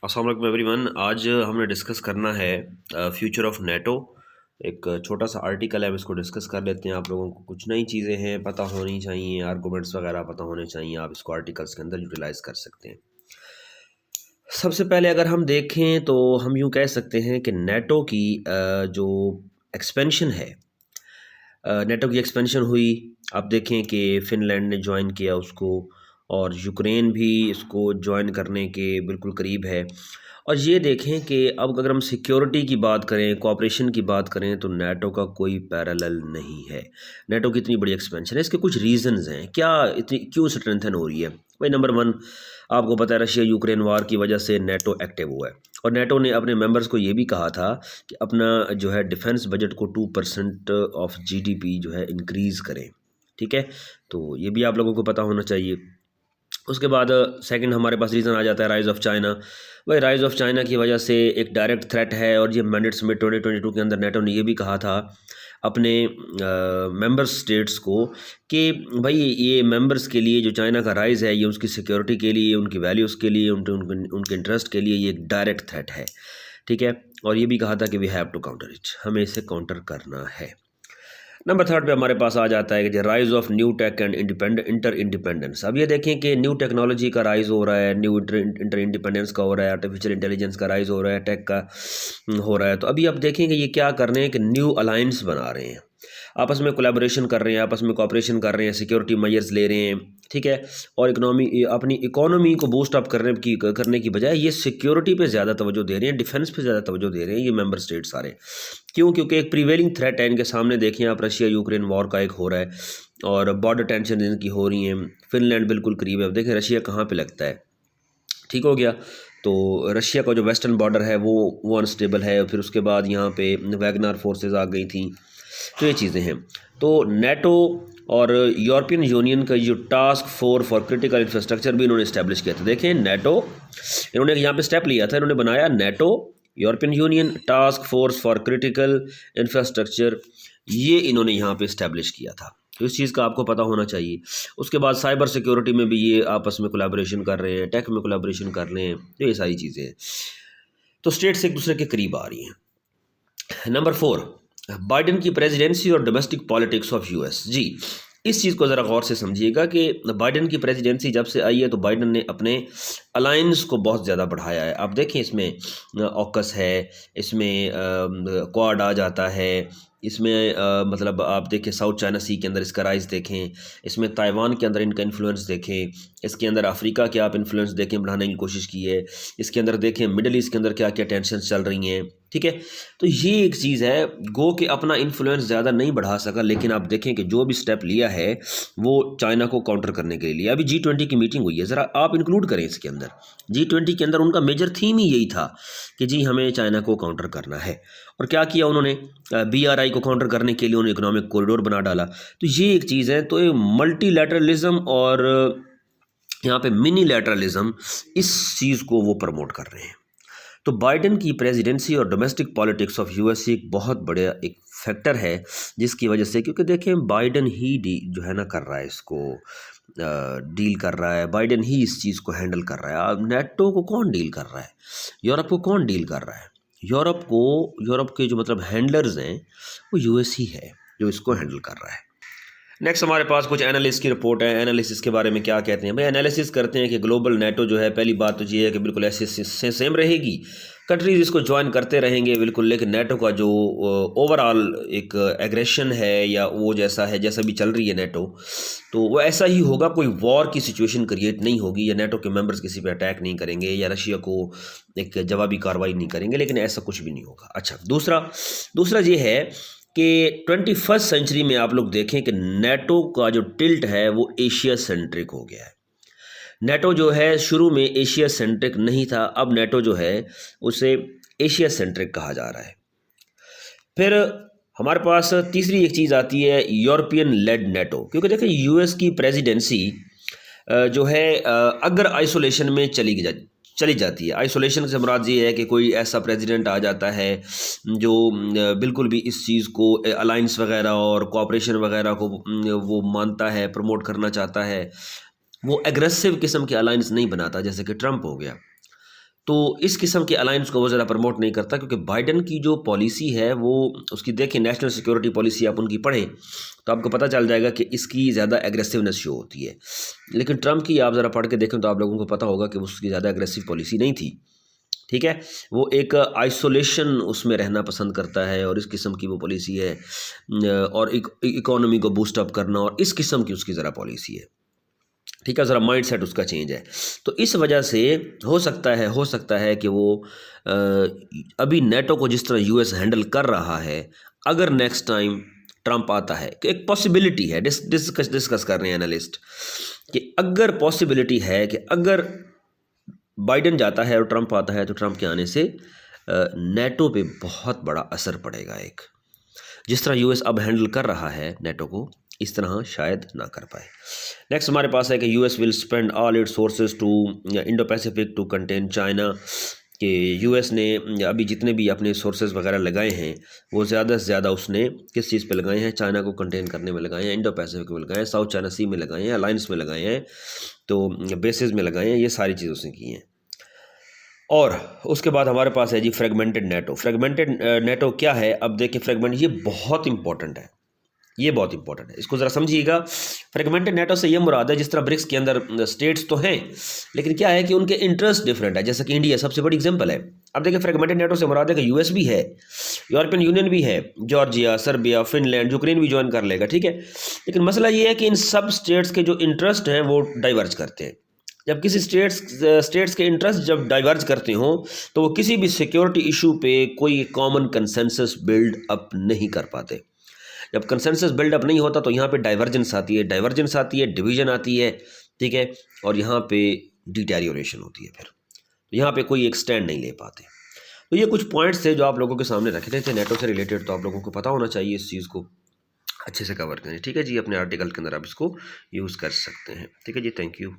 अस्सलाम वालेकुम एवरीवन। आज हमने डिस्कस करना है फ्यूचर ऑफ नेटो। एक छोटा सा आर्टिकल है, हम इसको डिस्कस कर लेते हैं। आप लोगों को कुछ नई चीज़ें हैं पता होनी चाहिए, आर्गूमेंट्स वगैरह पता होने चाहिए, आप इसको आर्टिकल्स के अंदर यूटिलाइज कर सकते हैं। सबसे पहले अगर हम देखें तो हम यूँ कह सकते हैं कि नेटो की जो एक्सपेंशन है, नेटो की एक्सपेंशन हुई। आप देखें कि फ़िनलैंड ने ज्वाइन किया उसको, और यूक्रेन भी इसको ज्वाइन करने के बिल्कुल करीब है। और ये देखें कि अब अगर हम सिक्योरिटी की बात करें, कोऑपरेशन की बात करें, तो नेटो का कोई पैरेलल नहीं है। नेटो की इतनी बड़ी एक्सपेंशन है, इसके कुछ रीज़न्स हैं क्या इतनी क्यों स्ट्रेंथन हो रही है। भाई नंबर वन, आपको पता है रशिया यूक्रेन वार की वजह से नेटो एक्टिव हुआ है, और नेटो ने अपने मेंबर्स को ये भी कहा था कि अपना जो है डिफेंस बजट को 2% ऑफ जीडीपी जो है इंक्रीज़ करें। ठीक है, तो ये भी आप लोगों को पता होना चाहिए। उसके बाद सेकंड हमारे पास रीज़न आ जाता है राइज़ ऑफ चाइना। भाई राइज़ ऑफ चाइना की वजह से एक डायरेक्ट थ्रेट है, और ये मैंडेट समिट 2022 के अंदर नेटो ने ये भी कहा था अपने मेंबर स्टेट्स को कि भाई ये मेंबर्स के लिए जो चाइना का राइज़ है, ये उसकी सिक्योरिटी के लिए, उनकी वैल्यूज़ के लिए, उनके इंटरेस्ट के लिए ये एक डायरेक्ट थ्रेट है। ठीक है, और ये भी कहा था कि we have to counter it, हमें इसे काउंटर करना है। नंबर थर्ड पे हमारे पास आ जाता है कि rise of new take and inter independence. अब ये देखें कि न्यू टेक्नोलॉजी का राइज हो रहा है, न्यू इंटर इंडिपेंडेंस का हो रहा है, आर्टिफिशियल इंटेलिजेंस का राइज हो रहा है, टेक का हो रहा है। तो अभी आप देखें कि ये क्या कर रहे हैं कि न्यू अलायंस बना रहे हैं, आपस में कोलैबोरेशन कर रहे हैं, आपस में कॉपरेशन कर रहे हैं, सिक्योरिटी मेजर्स ले रहे हैं। ठीक है, और अपनी इकोनॉमी को बूस्ट अप करने की बजाय ये सिक्योरिटी पे ज़्यादा तवज्जो दे रहे हैं, डिफेंस पे ज़्यादा तवज्जो दे रहे हैं ये मेंबर स्टेट सारे। क्यों? क्योंकि एक प्रीवेलिंग थ्रेट है इनके सामने। देखें आप, रशिया यूक्रेन वॉर का एक हो रहा है, और बॉर्डर टेंशन इनकी हो रही हैं। फिनलैंड बिल्कुल करीब है। अब देखें रशिया कहाँ पे लगता है, ठीक हो गया। तो रशिया का जो वेस्टर्न बॉर्डर है वो अनस्टेबल है। फिर उसके बाद यहाँ पे वैगनर फोर्सेस आ गई थी, तो ये चीज़ें हैं। तो नेटो और यूरोपियन यूनियन का जो task force for critical infrastructure भी इन्होंने इस्टेब्लिश किया था। देखें नेटो, इन्होंने यहाँ पे स्टेप लिया था, इन्होंने बनाया NATO European union task force for critical infrastructure, ये इन्होंने यहाँ पे इस्टेब्लिश किया था। तो इस चीज़ का आपको पता होना चाहिए। उसके बाद साइबर सिक्योरिटी में भी ये आपस में कोलैबोरेशन कर रहे हैं, टेक में कोलैबोरेशन कर रहे हैं, तो ये सारी चीज़ें हैं। तो स्टेट्स एक दूसरे के करीब आ रही हैं। नंबर फोर, बाइडेन की प्रेसिडेंसी और डोमेस्टिक पॉलिटिक्स ऑफ यूएस। जी, इस चीज़ को ज़रा गौर से समझिएगा कि बाइडेन की प्रेसिडेंसी जब से आई है तो बाइडेन ने अपने अलायंस को बहुत ज़्यादा बढ़ाया है। आप देखें इसमें ऑकस है, इसमें क्वाड आ जाता है, इसमें मतलब आप देखें साउथ चाइना सी के अंदर इसका राइज देखें, इसमें ताइवान के अंदर इनका इन्फ्लुएंस देखें, इसके अंदर अफ्रीका के आप इन्फ्लुएंस देखें, बढ़ाने की कोशिश की है। इसके अंदर देखें मिडल ईस्ट के अंदर क्या क्या टेंशन चल रही हैं। ठीक है, तो ये एक चीज़ है, गो कि अपना इन्फ्लुएंस ज़्यादा नहीं बढ़ा सका, लेकिन आप देखें कि जो भी स्टेप लिया है वो चाइना को काउंटर करने के लिए। अभी G20 की मीटिंग हुई है, ज़रा आप इंक्लूड करें इसके अंदर। G20 के अंदर उनका मेजर थीम ही यही था कि जी हमें चाइना को काउंटर करना है। और क्या किया उन्होंने, BRI को काउंटर करने के लिए उन्होंने इकोनॉमिक कॉरिडोर बना डाला। तो ये एक चीज़ है। तो ये मल्टीलैटरलिज्म और यहाँ पे मिनीलैटरलिज्म, इस चीज़ को वो प्रमोट कर रहे हैं। तो बाइडेन की प्रेसिडेंसी और डोमेस्टिक पॉलिटिक्स ऑफ यूएस एक बहुत बड़ा एक फैक्टर है, जिसकी वजह से, क्योंकि देखें बाइडेन ही जो है ना कर रहा है इसको, डील कर रहा है, बाइडेन ही इस चीज़ को हैंडल कर रहा है। अब नेटो को कौन डील कर रहा है, यूरोप को कौन डील कर रहा है? यूरोप के जो मतलब हैंडलर्स हैं वो यूएस ही है जो इसको हैंडल कर रहा है। नेक्स्ट हमारे पास कुछ एनालिस्ट की रिपोर्ट है। एनालिसिस के बारे में क्या कहते हैं भाई, एनालिसिस करते हैं कि ग्लोबल नेटो जो है, पहली बात तो ये है कि बिल्कुल ऐसे सेम रहेगी, कंट्रीज इसको ज्वाइन करते रहेंगे बिल्कुल, लेकिन नेटो का जो ओवरऑल एक एग्रेशन है या वो जैसा है, जैसा भी चल रही है नेटो, तो वो ऐसा ही होगा। कोई वॉर की सिचुएशन क्रिएट नहीं होगी, या नेटो के मेंबर्स किसी पे अटैक नहीं करेंगे, या रशिया को एक जवाबी कार्रवाई नहीं करेंगे, लेकिन ऐसा कुछ भी नहीं होगा। अच्छा, दूसरा ये है कि 21st सेंचुरी में आप लोग देखें कि नेटो का जो टिल्ट है वो एशिया सेंट्रिक हो गया है। नेटो जो है शुरू में एशिया सेंट्रिक नहीं था, अब नेटो जो है उसे एशिया सेंट्रिक कहा जा रहा है। फिर हमारे पास तीसरी एक चीज़ आती है, यूरोपियन लेड नेटो। क्योंकि देखिए यूएस की प्रेसिडेंसी जो है अगर आइसोलेशन में चली जाती है। आइसोलेशन से मुराद ये है कि कोई ऐसा प्रेसिडेंट आ जाता है जो बिल्कुल भी इस चीज़ को, अलायंस वगैरह और कोऑपरेशन वगैरह को वो मानता है, प्रमोट करना चाहता है, वो एग्रेसिव किस्म के अलायंस नहीं बनाता, जैसे कि ट्रंप हो गया। तो इस किस्म के अलायंस को वो ज़्यादा प्रमोट नहीं करता, क्योंकि बाइडन की जो पॉलिसी है वो उसकी देखें, नेशनल सिक्योरिटी पॉलिसी आप उनकी पढ़ें तो आपको पता चल जाएगा कि इसकी ज़्यादा एग्रेसिवनेस शो होती है। लेकिन ट्रंप की आप ज़रा पढ़ के देखें तो आप लोगों को पता होगा कि उसकी ज़्यादा एग्रेसिव पॉलिसी नहीं थी। ठीक है, वो एक आइसोलेशन उसमें रहना पसंद करता है और इस किस्म की वो पॉलिसी है, और इकोनॉमी को बूस्टअप करना और इस किस्म की उसकी ज़रा पॉलिसी है। ठीक है, ज़रा माइंड सेट उसका चेंज है। तो इस वजह से हो सकता है कि वो अभी नेटो को जिस तरह यूएस हैंडल कर रहा है, अगर नेक्स्ट टाइम ट्रंप आता है, कि एक पॉसिबिलिटी है, डिस्कस कर रहे हैं एनालिस्ट, कि अगर पॉसिबिलिटी है कि अगर बाइडन जाता है और ट्रंप आता है तो ट्रंप के आने से नेटो पे बहुत बड़ा असर पड़ेगा। एक जिस तरह यूएस अब हैंडल कर रहा है नेटो को, इस तरह शायद ना कर पाए। नेक्स्ट हमारे पास है कि US will spend all its sources to Indo Pacific to contain China, कि यूएस ने अभी जितने भी अपने सोर्सेज वगैरह लगाए हैं वो ज़्यादा से ज़्यादा उसने किस चीज़ पे लगाए हैं, चाइना को कंटेन करने में लगाए हैं, इंडो पैसिफिक में लगाए हैं, साउथ चाइना सी में लगाए हैं, अलायंस में लगाए हैं, तो बेसिस में लगाए हैं, ये सारी चीज़ उसने की हैं। और उसके बाद हमारे पास है जी फ्रेगमेंटेड नेटो। फ्रेगमेंटेड नेटो क्या है, अब देखिए फ्रेगमेंट, ये बहुत इंपॉर्टेंट है, ये बहुत इंपॉर्टेंट है, इसको ज़रा समझिएगा। फ्रेगमेंटेड नेटो से ये मुराद है, जिस तरह ब्रिक्स के अंदर स्टेट्स तो हैं लेकिन क्या है कि उनके इंटरेस्ट डिफरेंट है, जैसे कि इंडिया सबसे बड़ी एग्जांपल है। अब देखिए फ्रेगमेंटेड नेटो से मुराद है कि यूएस भी है, यूरोपियन यूनियन भी है, जॉर्जिया, सर्बिया, फिनलैंड, यूक्रेन भी ज्वाइन कर लेगा, ठीक है। लेकिन मसला ये है कि इन सब स्टेट्स के जो इंटरेस्ट हैं वो डाइवर्ज करते हैं। जब किसी स्टेट्स के इंटरेस्ट जब डाइवर्ज करते हों तो वो किसी भी सिक्योरिटी इशू पे कोई कॉमन कंसेंसस बिल्ड अप नहीं कर पाते। जब कंसेंसस बिल्डअप नहीं होता तो यहाँ पे डाइवर्जेंस आती है, डिवीजन आती है, ठीक है, और यहाँ पे डिटेरियोरेशन होती है। फिर यहाँ पे कोई एक स्टैंड नहीं ले पाते। तो ये कुछ पॉइंट्स थे जो आप लोगों के सामने रखे थे नेटो से रिलेटेड, तो आप लोगों को पता होना चाहिए, इस चीज़ को अच्छे से कवर करें। ठीक है जी, अपने आर्टिकल के अंदर आप इसको यूज़ कर सकते हैं। ठीक है जी, थैंक यू।